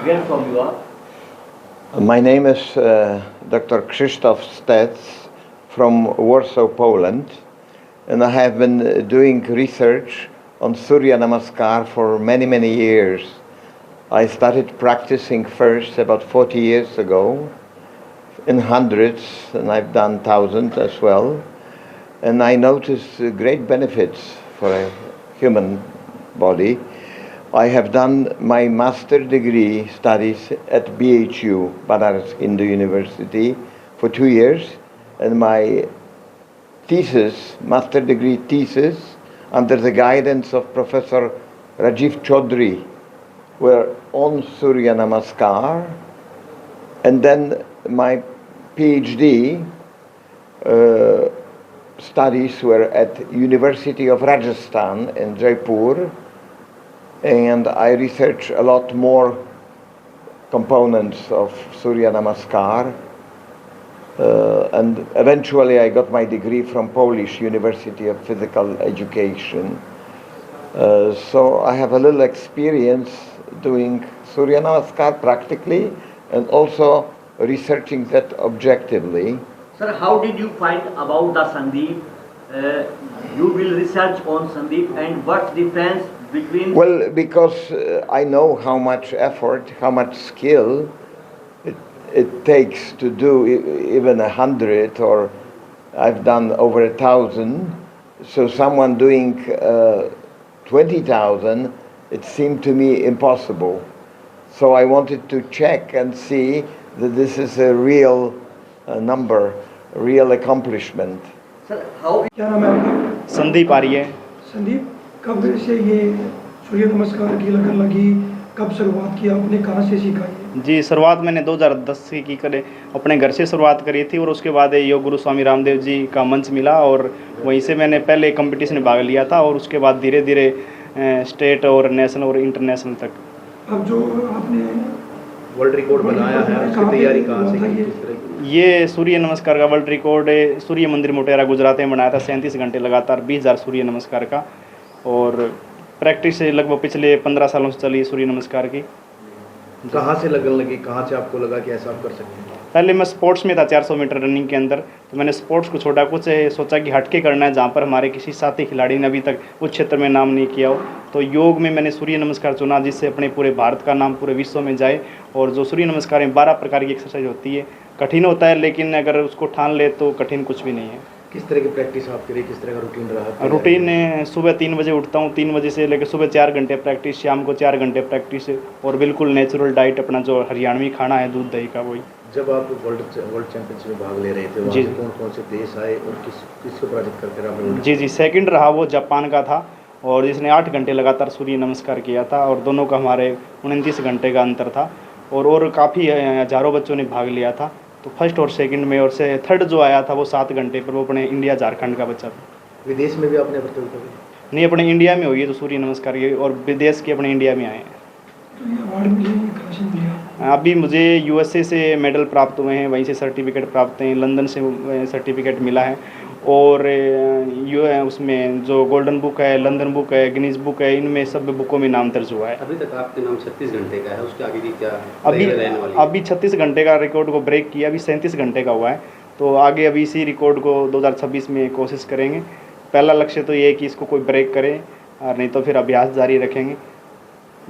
Where from you are? My name is Dr. Krzysztof Stec from Warsaw, Poland, and I have been doing research on Surya Namaskar for many, many years. I started practicing first about 40 years ago in hundreds, and I've done thousands as well. And I noticed great benefits for a human body. I have done my master degree studies at BHU, Banaras Hindu University, for 2 years, and my thesis, master degree thesis, under the guidance of Professor Rajiv Chaudhry, were on Surya Namaskar, and then my PhD studies were at University of Rajasthan in Jaipur, and I researched a lot more components of Surya Namaskar, and eventually I got my degree from Polish University of Physical Education. So I have a little experience doing Surya Namaskar practically and also researching that objectively. Sir, how did you find about the Sandeep? You will research on Sandeep, and what's the difference between... Well, because I know how much effort, how much skill it takes to do even 100, or I've done over 1,000. So someone doing 20,000, it seemed to me impossible. So I wanted to check and see that this is a real number, real accomplishment. Sir, how... क्या नाम है आपका? संदीप आर्य। संदीप, कब से ये सूर्य नमस्कार की लगन लगी, कब शुरुआत की आपने, कहाँ से सीखा ये? जी, शुरुआत मैंने 2010 से की करे, अपने घर से शुरुआत करी थी, और उसके बाद योग गुरु स्वामी रामदेव जी का मंच मिला, और वहीं से मैंने पहले कंपटीशन में भाग लिया था, और उसके बाद धीरे धीरे स्टेट और नेशनल और इंटरनेशनल तक। अब जो आपने वर्ल्ड रिकॉर्ड बनाया है, उसकी तैयारी कहाँ से की? ये सूर्य नमस्कार का वर्ल्ड रिकॉर्ड सूर्य मंदिर मोटेरा गुजरात में बनाया था, 37 घंटे लगातार 20,000 सूर्य नमस्कार का, और प्रैक्टिस लगभग पिछले 15 सालों से चली सूर्य नमस्कार की। कहाँ से लगन लगी, कहाँ से आपको लगा कि ऐसा आप कर सकते हैं? पहले मैं स्पोर्ट्स में था, 400 मीटर रनिंग के अंदर, तो मैंने स्पोर्ट्स को छोड़ा, कुछ सोचा कि हटके करना है, जहाँ पर हमारे किसी साथी खिलाड़ी ने अभी तक उस क्षेत्र में नाम नहीं किया हो। तो योग में मैंने सूर्य नमस्कार चुना, जिससे अपने पूरे भारत का नाम पूरे विश्व में जाए। और जो सूर्य नमस्कार में 12 प्रकार की एक्सरसाइज होती है, कठिन होता है, लेकिन अगर उसको ठान ले तो कठिन कुछ भी नहीं है। किस तरह की प्रैक्टिस आपके लिए, किस तरह का रूटीन रहा? रूटीन सुबह 3 बजे उठता हूँ, 3 बजे से लेकर सुबह 4 घंटे प्रैक्टिस, शाम को 4 घंटे प्रैक्टिस, और बिल्कुल नेचुरल डाइट, अपना जो हरियाणवी खाना है दूध दही का, वही। जब आप वर्ल्ड चैंपियनशिप में भाग ले रहे थे, वहाँ से कौन कौन से देश आए और किसको पराजित करके आपने? जी, सेकंड रहा वो जापान का था, और जिसने 8 घंटे लगातार सूर्य नमस्कार किया था, और दोनों का हमारे 29 घंटे का अंतर था, और काफ़ी हज़ारों बच्चों ने भाग लिया था। तो फर्स्ट और सेकंड में, और से थर्ड जो आया था वो 7 घंटे पर, वो अपने इंडिया झारखंड का बच्चा था। विदेश में भी आपने प्रतियोगिता की? नहीं, अपने इंडिया में हुई है तो सूर्य नमस्कार की, और विदेश के अपने इंडिया में आए हैं। तो ये अवार्ड मिले, कहाँ से मिला? अभी मुझे USA से मेडल प्राप्त हुए हैं, वहीं से सर्टिफिकेट प्राप्त हैं, लंदन से सर्टिफिकेट मिला है, और उसमें जो गोल्डन बुक है, लंदन बुक है, गिनीज बुक है, इनमें सब बुकों में नाम दर्ज हुआ है। अभी तक आपके नाम 36 घंटे का है, उसके आगे की क्या अभी 36 घंटे का रिकॉर्ड को ब्रेक किया, अभी 37 घंटे का हुआ है, तो आगे अभी इसी रिकॉर्ड को 2026 में कोशिश करेंगे। पहला लक्ष्य तो ये है कि इसको कोई ब्रेक करे, और नहीं तो फिर अभ्यास जारी रखेंगे।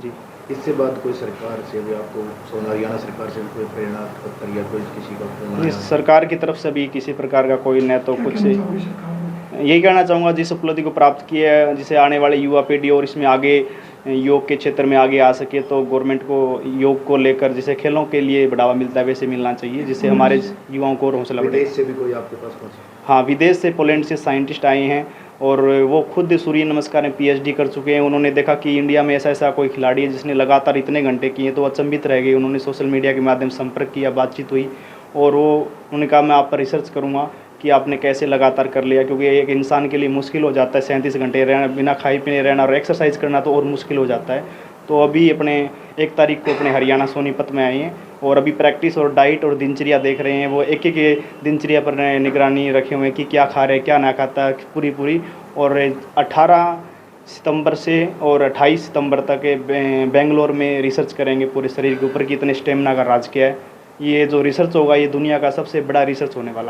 जी, इससे बाद कोई सरकार से भी आपको, हरियाणा सरकार से भी कोई प्रेरणा पत्र या कोई किसी का फोन आया? सरकार की तरफ से भी किसी प्रकार का कोई न तो कुछ। यही कहना चाहूँगा, जिस उपलब्धि को प्राप्त किया है, जिसे आने वाले युवा पीढ़ी और इसमें आगे योग के क्षेत्र में आगे आ सके, तो गवर्नमेंट को योग को लेकर जैसे खेलों के लिए बढ़ावा मिलता है वैसे मिलना चाहिए, जिससे हमारे युवाओं को हौसला बढ़े। विदेश से भी कोई आपके पास पहुँचा? हाँ, विदेश से, पोलैंड से साइंटिस्ट आए हैं, और वो खुद सूर्य नमस्कार में PhD कर चुके हैं। उन्होंने देखा कि इंडिया में ऐसा कोई खिलाड़ी है जिसने लगातार इतने घंटे किए, तो अचंभित रह गए। उन्होंने सोशल मीडिया के माध्यम से संपर्क किया, बातचीत हुई, और उन्होंने कहा मैं आप पर रिसर्च करूँगा कि आपने कैसे लगातार कर लिया, क्योंकि एक इंसान के लिए मुश्किल हो जाता है 37 घंटे रहना, बिना खाए पीने रहना, और एक्सरसाइज करना तो और मुश्किल हो जाता है। तो अभी अपने 1 तारीख को अपने हरियाणा सोनीपत में आए हैं, और अभी प्रैक्टिस और डाइट और दिनचर्या देख रहे हैं। वो एक दिनचर्या पर निगरानी रखे हुए हैं कि क्या खा रहे हैं, क्या ना खाता, पूरी, और 18 सितंबर से और 28 सितंबर तक बेंगलोर में रिसर्च करेंगे पूरे शरीर के ऊपर कि इतने स्टेमिना का राज क्या है। ये जो रिसर्च होगा ये दुनिया का सबसे बड़ा रिसर्च होने वाला है।